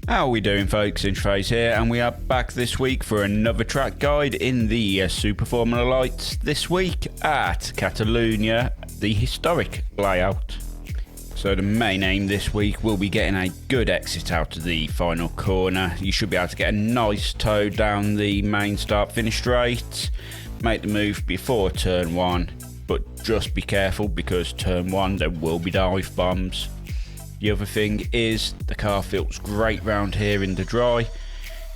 How are we doing, folks? Interface here, and we are back this week for another track guide in the Super Formula Lights this week at Catalunya, the historic layout. So the main aim this week will be getting a good exit out of the final corner. You should be able to get a nice tow down the main start-finish straight, make the move before turn 1, but just be careful because turn 1 there will be dive bombs. The other thing is the car feels great round here in the dry.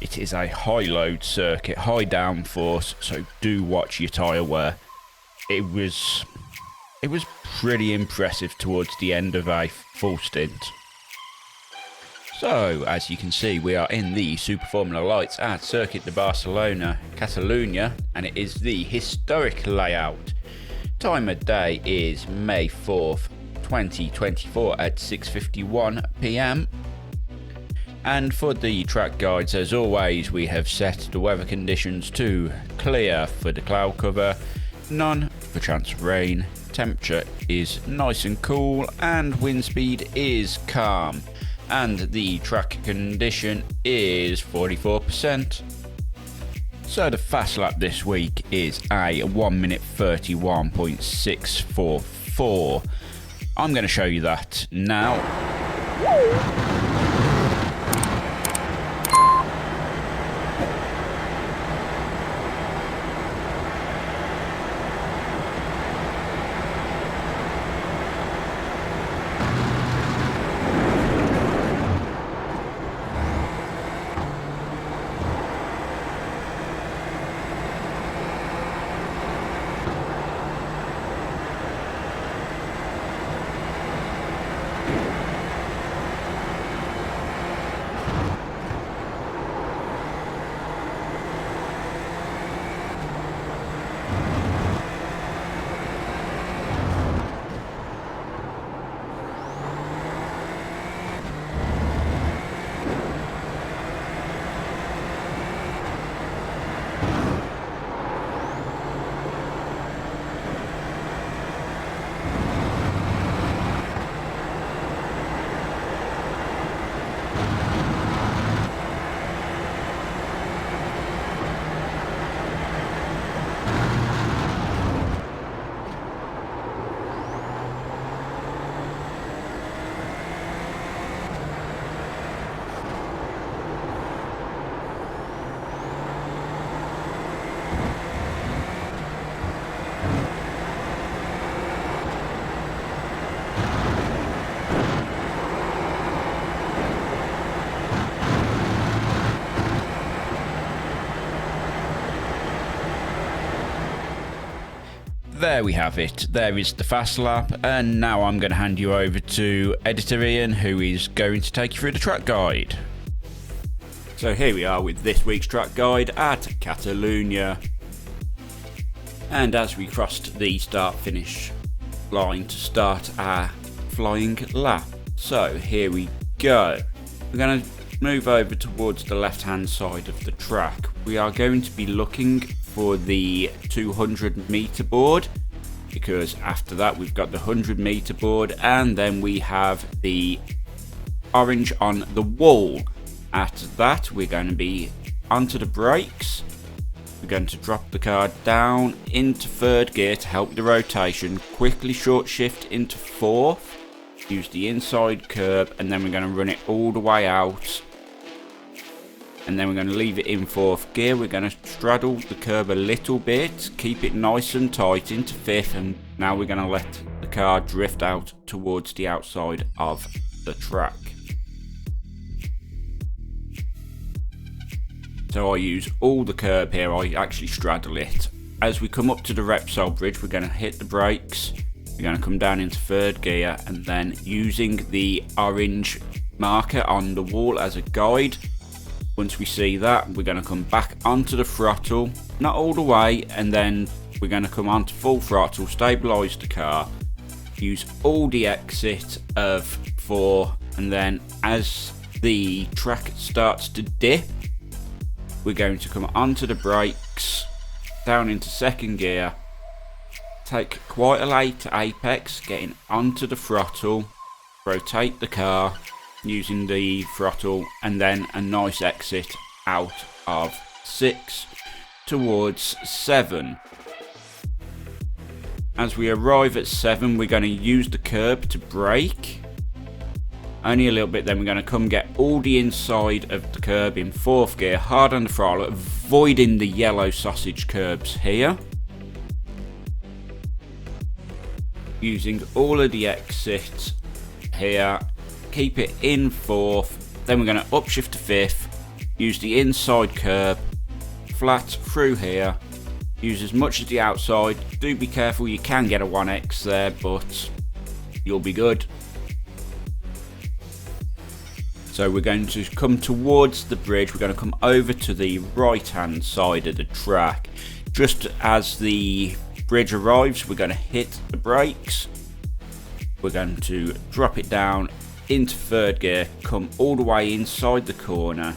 It is a high load circuit, high downforce, so do watch your tyre wear. It was pretty impressive towards the end of a full stint. So as you can see, we are in the Super Formula Lights at Circuit de Barcelona, Catalunya, and it is the historic layout. Time of day is May 4th. 2024 at 6:51 PM. And for the track guides, as always, we have set the weather conditions to clear for the cloud cover, none for chance of rain, temperature is nice and cool, and wind speed is calm, and the track condition is 44%. So the fast lap this week is a 1 minute 31.644. I'm going to show you that now. There we have it, there is the fast lap, and now I'm going to hand you over to editor Ian, who is going to take you through the track guide. So here we are with this week's track guide at Catalunya. And as we crossed the start-finish line to start our flying lap. So here we go. We're going to move over towards the left-hand side of the track. We are going to be looking for the 200 meter board, because after that we've got the 100 meter board, and then we have the orange on the wall. After that we're going to be onto the brakes. We're going to drop the car down into third gear to help the rotation, quickly short shift into fourth, use the inside curb, and then we're going to run it all the way out. And then we're going to leave it in fourth gear. We're going to straddle the curb a little bit, keep it nice and tight into fifth, and now we're going to let the car drift out towards the outside of the track. So I use all the curb here, I actually straddle it. As we come up to the Repsol bridge, we're going to hit the brakes, we're going to come down into third gear, and then using the orange marker on the wall as a guide, once we see that, we're going to come back onto the throttle, not all the way, and then we're going to come onto full throttle, stabilise the car, use all the exit of 4, and then as the track starts to dip, we're going to come onto the brakes, down into second gear, take quite a late apex, getting onto the throttle, rotate the car, using the throttle, and then a nice exit out of 6 towards 7. As we arrive at 7, we're going to use the curb to brake. Only a little bit, then we're going to come get all the inside of the curb in 4th gear, hard on the throttle, avoiding the yellow sausage curbs here. Using all of the exits here, keep it in 4th, then we're going to upshift to 5th, use the inside curb, flat through here, use as much as the outside. Do be careful, you can get a 1x there, but you'll be good. So we're going to come towards the bridge, we're going to come over to the right hand side of the track. Just as the bridge arrives, we're going to hit the brakes. We're going to drop it down into 3rd gear, come all the way inside the corner,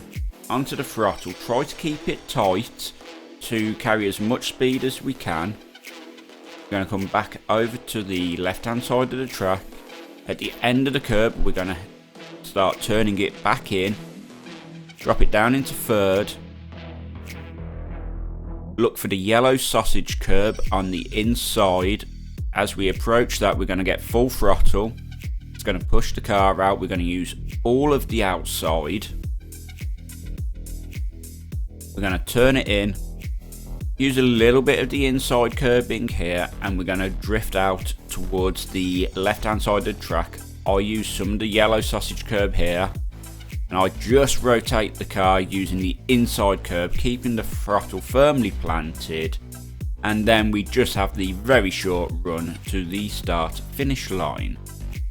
onto the throttle, try to keep it tight to carry as much speed as we can. We're going to come back over to the left hand side of the track. At the end of the curb, we're going to start turning it back in, drop it down into 3rd, look for the yellow sausage curb on the inside. As we approach that, we're going to get full throttle. It's going to push the car out. We're going to use all of the outside. We're going to turn it in, use a little bit of the inside curbing here, and we're going to drift out towards the left hand side of the track. I use some of the yellow sausage curb here, and I just rotate the car using the inside curb, keeping the throttle firmly planted, and then we just have the very short run to the start finish line.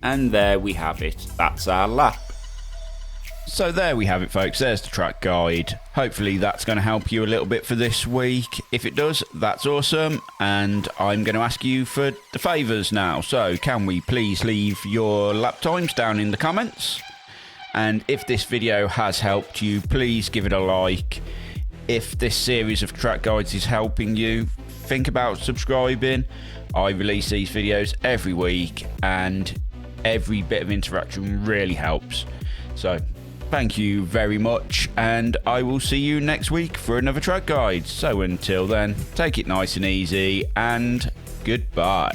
And there we have it, that's our lap. So there we have it, folks. There's the track guide. Hopefully that's going to help you a little bit for this week. If it does, that's awesome. And I'm going to ask you for the favours now. So can we please leave your lap times down in the comments? And if this video has helped you, please give it a like. If this series of track guides is helping you, think about subscribing. I release these videos every week, and every bit of interaction really helps. So thank you very much, and I will see you next week for another track guide. So until then, take it nice and easy, and goodbye.